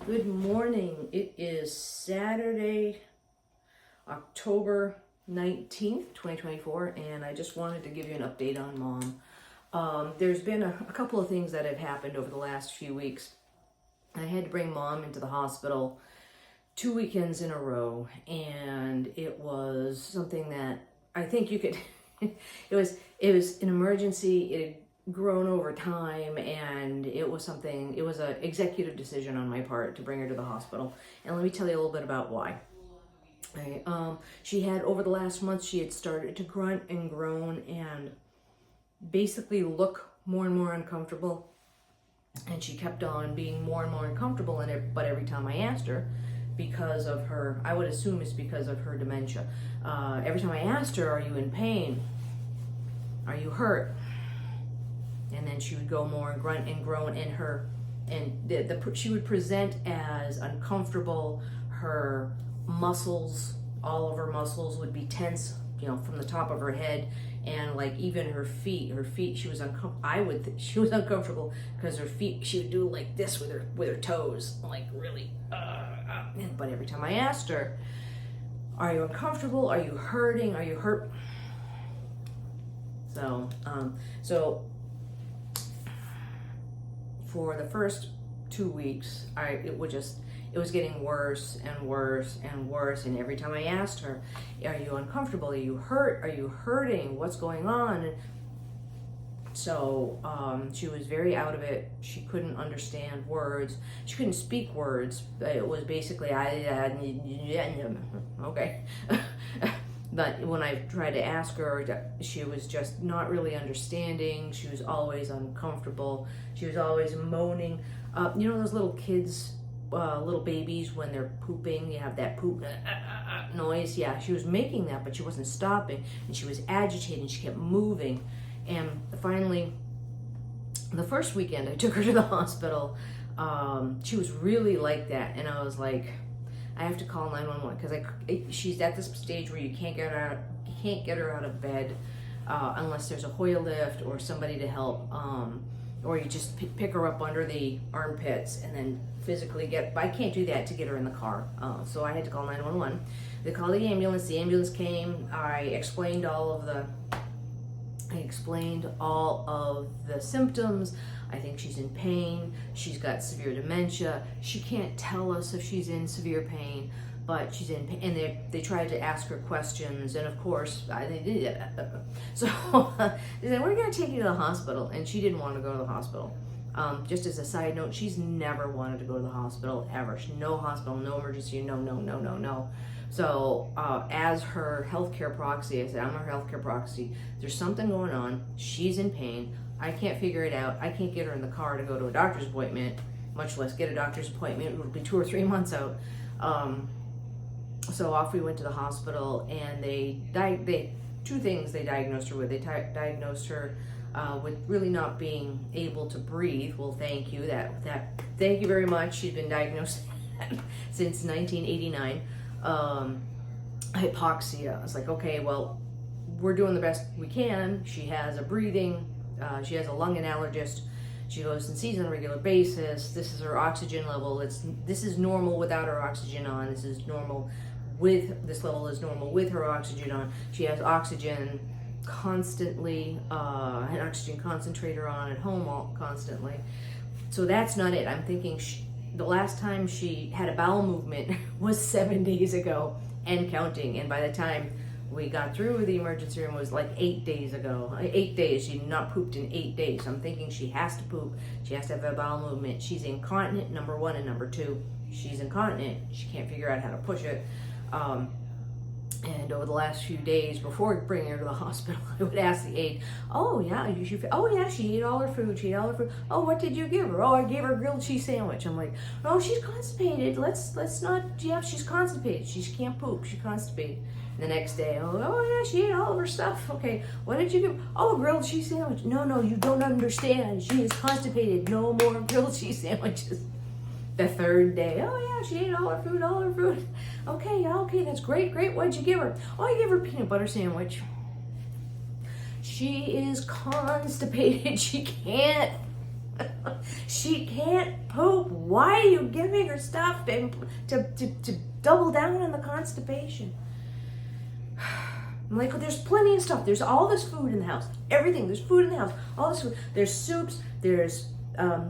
Good morning. It is Saturday, October 19th, 2024, and I just wanted to give you an update on Mom. There's been a couple of things that have happened over the last few weeks. I had to bring Mom into the hospital 2 weekends in a row, and it was something that I think you could, it was an emergency. It had grown over time, and it was an executive decision on my part to bring her to the hospital. And let me tell you a little bit about why. She had, over the last month, she had started to grunt and groan and basically look more and more uncomfortable, and she kept on being more and more uncomfortable in it. But every time I asked her, because of her, I would assume it's because of her dementia, every time I asked her, are you in pain? Are you hurt? And then she would go more and grunt and groan, and she would present as uncomfortable. Her muscles, all of her muscles would be tense, from the top of her head, and like even her feet, she was uncomfortable. She was uncomfortable because her feet, she would do like this with her toes, like really. But every time I asked her, are you uncomfortable? Are you hurting? Are you hurt? So for the first 2 weeks, it was getting worse and worse and worse. And every time I asked her, are you uncomfortable? Are you hurt? Are you hurting? What's going on? And so she was very out of it. She couldn't understand words. She couldn't speak words. It was basically, okay. But when I tried to ask her, she was just not really understanding. She was always uncomfortable. She was always moaning. Those little kids, little babies, when they're pooping, you have that poop noise. Yeah, she was making that, but she wasn't stopping. And she was agitating. She kept moving. And finally, the first weekend I took her to the hospital, she was really like that. And I was like, I have to call 911 because she's at this stage where you can't get her out of bed unless there's a Hoyer lift or somebody to help, or you just pick her up under the armpits and then physically but I can't do that to get her in the car. So I had to call 911. They called the ambulance. The ambulance came. I explained all of the symptoms. I think she's in pain. She's got severe dementia. She can't tell us if she's in severe pain, but she's in pain. And they tried to ask her questions, and of course, they did it. So they said, we're going to take you to the hospital, and she didn't want to go to the hospital. Just as a side note, she's never wanted to go to the hospital, ever. No hospital, no emergency, no. So as her healthcare proxy, I said, I'm her healthcare proxy. There's something going on. She's in pain. I can't figure it out. I can't get her in the car to go to a doctor's appointment, much less get a doctor's appointment. It would be 2 or 3 months out. So off we went to the hospital, and two things they diagnosed her with. They diagnosed her with really not being able to breathe. Well, thank you. Thank you very much. She's been diagnosed since 1989. Hypoxia. I was like, okay, well, we're doing the best we can. She has a she has a lung allergist. She goes and sees on a regular basis. This is her oxygen level. This is normal without her oxygen on. This level is normal with her oxygen on. She has oxygen constantly, an oxygen concentrator on at home constantly. So that's not it. I'm thinking the last time she had a bowel movement was 7 days ago and counting. And by the time we got through the emergency room, it was like 8 days ago. 8 days. She'd not pooped in 8 days. So I'm thinking she has to poop. She has to have a bowel movement. She's incontinent, number one, and number two, she's incontinent. She can't figure out how to push it. And over the last few days before bringing her to the hospital, I would ask the aide, she ate all her food. Oh, what did you give her? Oh, I gave her a grilled cheese sandwich. I'm like, oh, she's constipated. Let's not, she's constipated. She can't poop. She's constipated. The next day, she ate all of her stuff. Okay, what did you give? Oh, a grilled cheese sandwich. No, you don't understand. She is constipated. No more grilled cheese sandwiches. The third day, she ate all her food. Okay, that's great. What'd you give her? Oh, I gave her a peanut butter sandwich. She is constipated. She can't She can't poop. Why are you giving her stuff to double down on the constipation? I'm like, well, there's plenty of stuff. There's all this food in the house. Everything. There's food in the house. All this food. There's soups. There's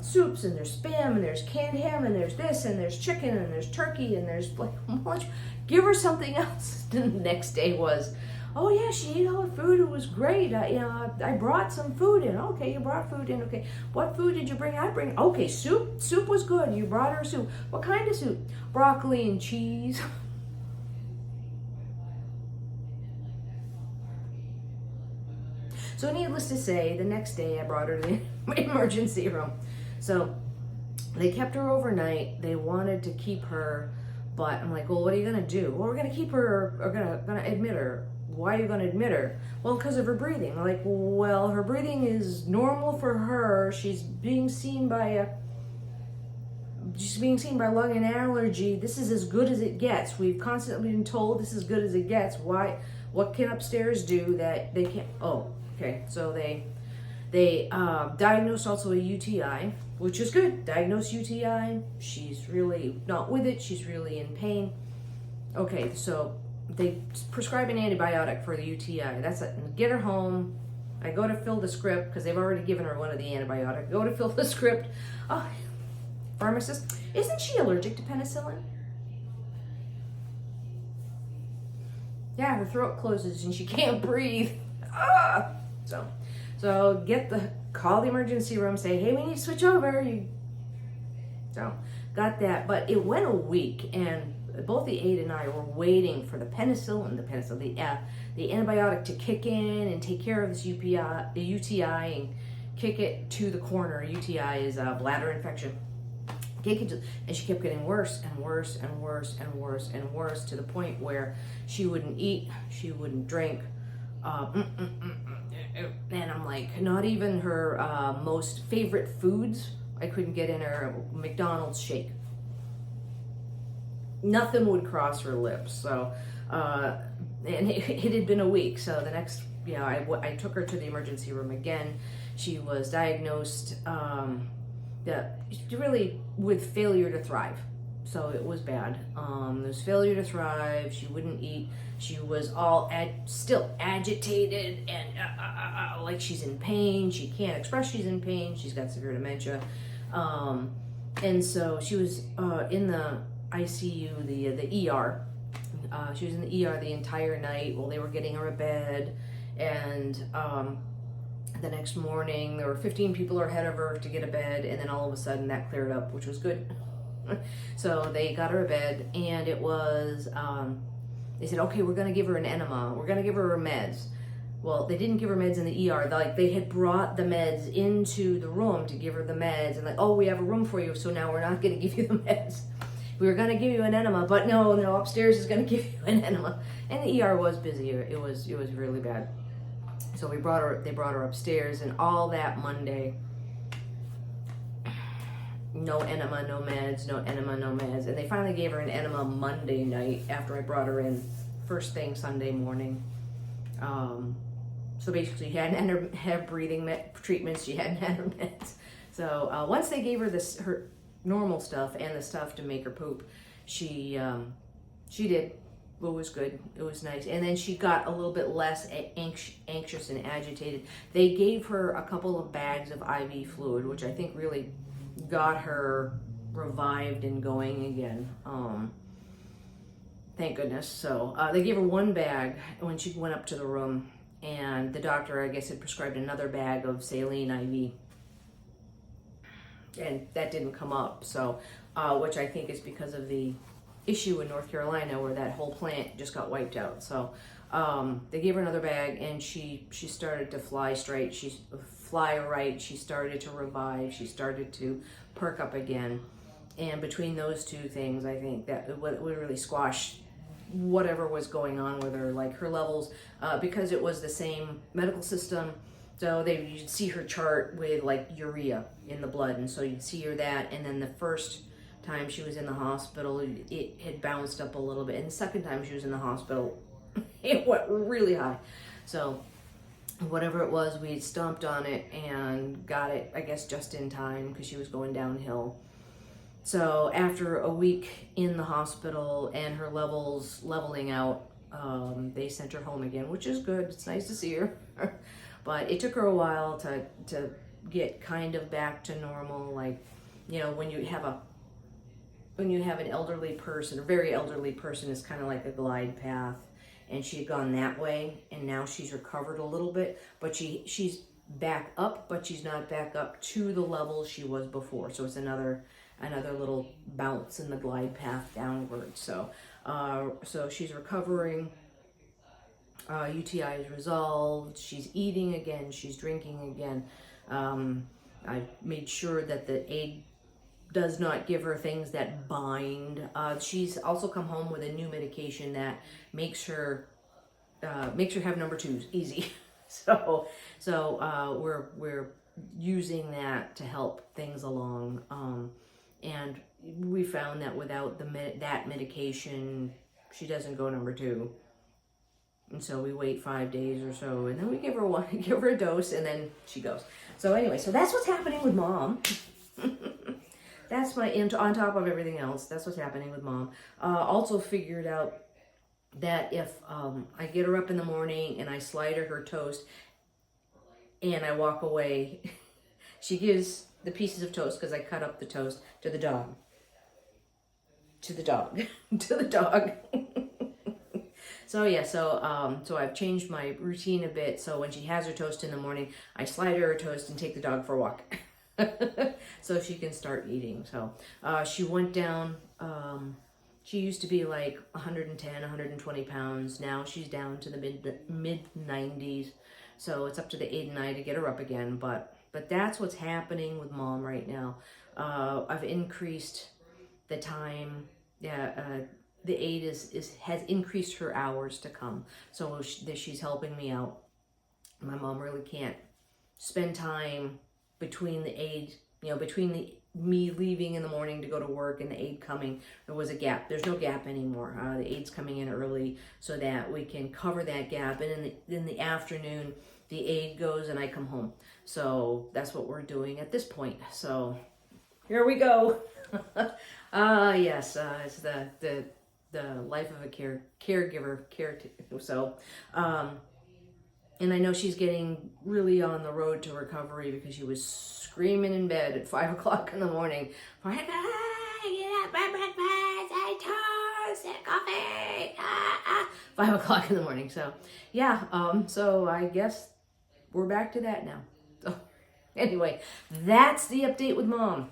soups, and there's spam, and there's canned ham, and there's this, and there's chicken, and there's turkey, and there's like lunch. Give her something else. The next day was, oh yeah, she ate all the food. It was great. I brought some food in. Okay, you brought food in. Okay, what food did you bring? Okay, soup. Soup was good. You brought her soup. What kind of soup? Broccoli and cheese. So needless to say, the next day I brought her to the emergency room. So they kept her overnight. They wanted to keep her, but I'm like, well, what are you gonna do? Well, we're gonna keep her, or gonna admit her. Why are you gonna admit her? Well, because of her breathing. I'm like, well, her breathing is normal for her. She's being seen by lung and allergy. This is as good as it gets. We've constantly been told this is as good as it gets. Why? What can upstairs do that they can't? Oh, okay. So they diagnosed also a UTI, which is good. Diagnosed UTI. She's really not with it. She's really in pain. Okay, so they prescribe an antibiotic for the UTI. That's it. Get her home. I go to fill the script because they've already given her one of the antibiotics. Go to fill the script. Oh, pharmacist, isn't she allergic to penicillin? Yeah, her throat closes and she can't breathe. Ah! So call the emergency room, say, hey, we need to switch over. So got that, but it went a week, and both the aide and I were waiting for the antibiotic to kick in and take care of this UTI and kick it to the corner. UTI is a bladder infection. And she kept getting worse and worse and worse and worse and worse to the point where she wouldn't eat, she wouldn't drink. And I'm like, not even her most favorite foods I couldn't get in her McDonald's shake. Nothing would cross her lips. So, and it had been a week. So the next, I took her to the emergency room again. She was diagnosed really with failure to thrive. So it was bad. There was failure to thrive. She wouldn't eat. She was all still agitated and like she's in pain. She can't express she's in pain. She's got severe dementia. And so she was in the ICU, the ER. She was in the ER the entire night while they were getting her a bed. And the next morning, there were 15 people ahead of her to get a bed, and then all of a sudden that cleared up, which was good. So they got her a bed, and it was, they said, okay, we're going to give her an enema. We're going to give her her meds. Well, they didn't give her meds in the ER. They had brought the meds into the room to give her the meds, and like, oh, we have a room for you, so now we're not going to give you the meds. We were going to give you an enema, but no, upstairs is going to give you an enema. And the ER was busy. It was really bad. So they brought her upstairs, and all that Monday, no enema, no meds, no enema, no meds. And they finally gave her an enema Monday night after I brought her in first thing Sunday morning. So basically, she hadn't had her breathing treatments, she hadn't had her meds. So once they gave her her normal stuff and the stuff to make her poop, she did. It was good. It was nice. And then she got a little bit less anxious and agitated. They gave her a couple of bags of IV fluid, which I think really got her revived and going again. Thank goodness. So they gave her one bag when she went up to the room, and the doctor, I guess, had prescribed another bag of saline IV. And that didn't come up. So, which I think is because of the issue in North Carolina where that whole plant just got wiped out. So they gave her another bag, and she started to fly straight. She fly right. She started to revive. She started to perk up again. And between those two things, I think that would really squash whatever was going on with her, like her levels, because it was the same medical system. So you'd see her chart with like urea in the blood, and so you'd see her that, and then the first time she was in the hospital, it had bounced up a little bit, and the second time she was in the hospital, it went really high. So whatever it was, we had stomped on it and got it, I guess, just in time because she was going downhill. So after a week in the hospital and her levels leveling out, they sent her home again, which is good. It's nice to see her. But it took her a while to get kind of back to normal. Like, you know, when you have an elderly person, a very elderly person, is kind of like a glide path. And she had gone that way, and now she's recovered a little bit, but she's back up, but she's not back up to the level she was before. So it's another little bounce in the glide path downward. So she's recovering. UTI is resolved. She's eating again. She's drinking again. I made sure that the aide does not give her things that bind. She's also come home with a new medication that makes her have number twos easy. So we're using that to help things along. And we found that without that medication, she doesn't go number two. And so we wait 5 days or so, and then we give her a dose, and then she goes. So anyway, so that's what's happening with Mom. That's on top of everything else, that's what's happening with Mom. Also figured out that if I get her up in the morning and I slide her toast and I walk away, she gives the pieces of toast, because I cut up the toast, to the dog. To the dog. To the dog. So yeah, so I've changed my routine a bit. So when she has her toast in the morning, I slide her toast and take the dog for a walk. So she can start eating. So she went down. She used to be like 110, 120 pounds. Now she's down to the mid 90s. So it's up to the aide and I to get her up again. But that's what's happening with Mom right now. I've increased the time. The aide has increased her hours to come. So she's helping me out. My mom really can't spend time between the aide, between me leaving in the morning to go to work and the aide coming. There was a gap. There's no gap anymore. The aide's coming in early so that we can cover that gap. And in the afternoon, the aide goes and I come home. So that's what we're doing at this point. So here we go. Yes, it's the life of a caregiver. So, and I know she's getting really on the road to recovery because she was screaming in bed at 5 o'clock in the morning. Get up, breakfast, toast, coffee. 5 o'clock in the morning. So, yeah. So I guess we're back to that now. So, anyway, that's the update with Mom.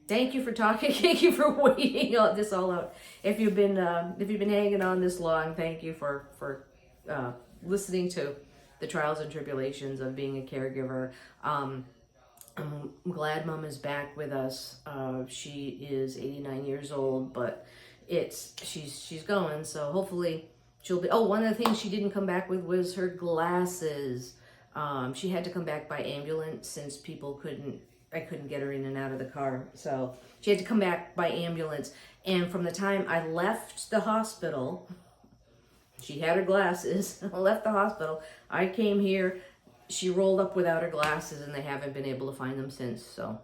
Thank you for talking. Thank you for waiting this all out. If you've been hanging on this long, thank you for listening to the trials and tribulations of being a caregiver. I'm glad Mom is back with us. She is 89 years old, but she's going. So hopefully she'll be. Oh, one of the things she didn't come back with was her glasses. She had to come back by ambulance since I couldn't get her in and out of the car. So she had to come back by ambulance. And from the time I left the hospital, she had her glasses. I left the hospital. I came here. She rolled up without her glasses, and they haven't been able to find them since. So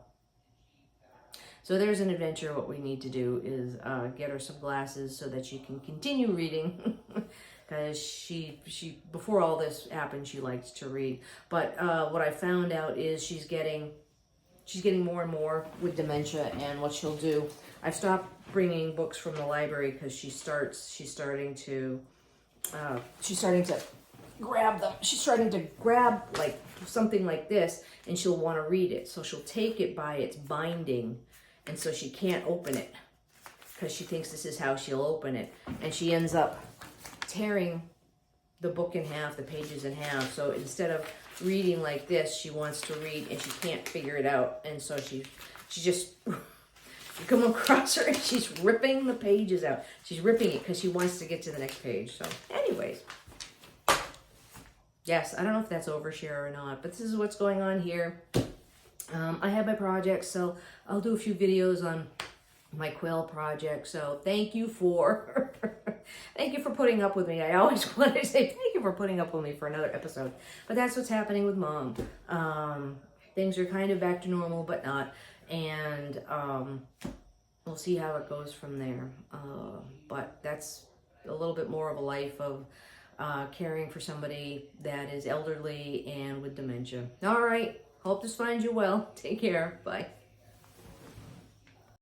there's an adventure. What we need to do is get her some glasses so that she can continue reading. Because she before all this happened, she liked to read. But what I found out is she's getting more and more with dementia, and what she'll do, I've stopped bringing books from the library because she's starting to grab them. She's starting to grab like something like this, and she'll want to read it. So she'll take it by its binding, and so she can't open it because she thinks this is how she'll open it, and she ends up tearing the book in half, the pages in half. So instead of reading like this, she wants to read and she can't figure it out, and so she just you come across her and she's ripping the pages out. She's ripping it because she wants to get to the next page. So anyways, yes, I don't know if that's overshare or not, but this is what's going on here. I have my projects, so I'll do a few videos on my quill project. So thank you for thank you for putting up with me. I always want to say thank you you for putting up with me for another episode. But that's what's happening with Mom. Things are kind of back to normal, but not. And we'll see how it goes from there. But that's a little bit more of a life of caring for somebody that is elderly and with dementia. All right. Hope this finds you well. Take care. Bye.